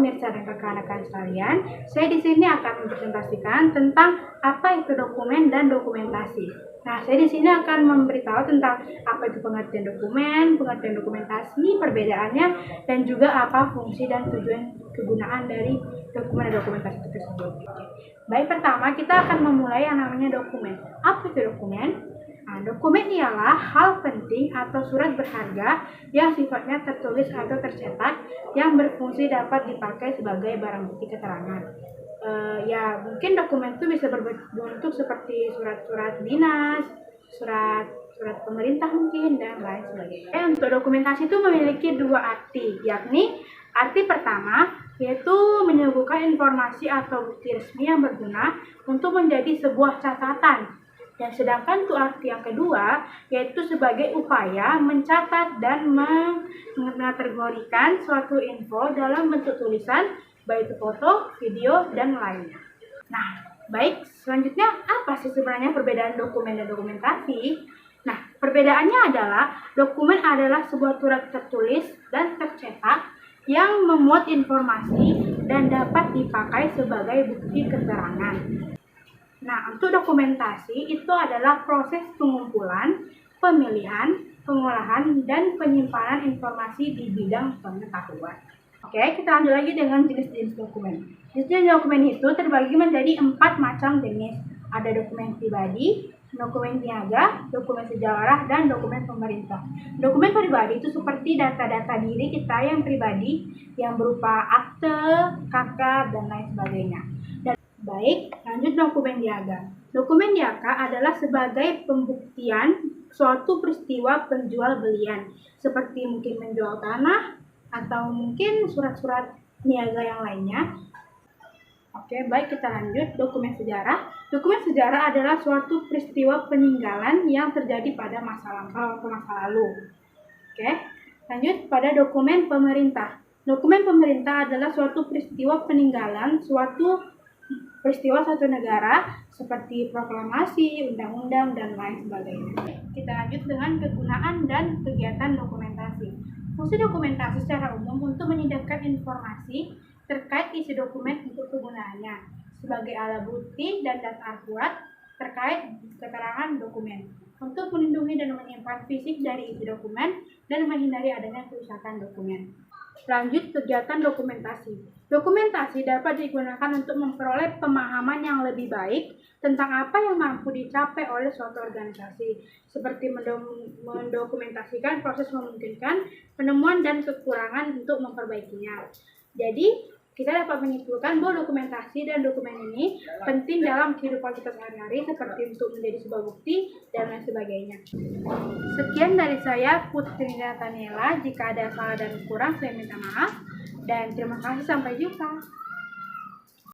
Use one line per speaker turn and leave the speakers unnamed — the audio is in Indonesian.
pemirsa dan rekan-rekan sekalian, saya di sini akan mempresentasikan tentang apa itu dokumen dan dokumentasi. Nah, saya di sini akan memberitahu tentang apa itu pengertian dokumen, pengertian dokumentasi, perbedaannya, dan juga apa fungsi dan tujuan kegunaan dari dokumen dan dokumentasi tersebut. Baik, pertama kita akan memulai yang namanya dokumen. Apa itu dokumen? Nah, dokumen ialah hal penting atau surat berharga yang sifatnya tertulis atau tercetak yang berfungsi dapat dipakai sebagai barang bukti keterangan. Ya, mungkin dokumen itu bisa berbentuk seperti surat-surat dinas, surat pemerintah mungkin, dan lain sebagainya. Untuk dokumentasi itu memiliki dua arti, yakni arti pertama yaitu menyuguhkan informasi atau bukti resmi yang berguna untuk menjadi sebuah catatan. Dan sedangkan untuk arti yang kedua yaitu sebagai upaya mencatat dan mengategorikan suatu info dalam bentuk tulisan, baik itu foto, video, dan lainnya. Nah, baik, selanjutnya apa sih sebenarnya perbedaan dokumen dan dokumentasi? Nah, perbedaannya adalah dokumen adalah sebuah surat tertulis dan tercetak yang memuat informasi dan dapat dipakai sebagai bukti keterangan. Nah, untuk dokumentasi itu adalah proses pengumpulan, pemilihan, pengolahan, dan penyimpanan informasi di bidang pengetahuan. Oke, kita lanjut lagi dengan jenis-jenis dokumen. Jenis dokumen itu terbagi menjadi 4 macam jenis. Ada dokumen pribadi, dokumen niaga, dokumen sejarah, dan dokumen pemerintah. Dokumen pribadi itu seperti data-data diri kita yang pribadi yang berupa akte, KK, dan lain sebagainya. Baik, lanjut dokumen niaga. Dokumen niaga adalah sebagai pembuktian suatu peristiwa penjual belian, seperti mungkin menjual tanah atau mungkin surat-surat niaga yang lainnya. Oke, baik, kita lanjut dokumen sejarah. Dokumen sejarah adalah suatu peristiwa peninggalan yang terjadi pada masa lalu. Oke, lanjut pada dokumen pemerintah. Dokumen pemerintah adalah suatu peristiwa peninggalan suatu negara seperti proklamasi, undang-undang, dan lain sebagainya. Kita lanjut dengan kegunaan dan kegiatan dokumentasi. Fungsi dokumentasi secara umum untuk menyediakan informasi terkait isi dokumen untuk kegunaannya sebagai alat bukti dan data akurat terkait keterangan dokumen, untuk melindungi dan menyimpan fisik dari isi dokumen dan menghindari adanya kerusakan dokumen. Lanjut kegiatan dokumentasi. Dokumentasi dapat digunakan untuk memperoleh pemahaman yang lebih baik tentang apa yang mampu dicapai oleh suatu organisasi, seperti mendokumentasikan proses memungkinkan, penemuan dan kekurangan untuk memperbaikinya. Jadi, kita dapat menyimpulkan bahwa dokumentasi dan dokumen ini penting dalam kehidupan kita sehari-hari, seperti untuk menjadi sebuah bukti dan lain sebagainya. Sekian dari saya, Putri Nathaniela. Jika ada salah dan kurang, saya minta maaf. Dan terima kasih, sampai jumpa.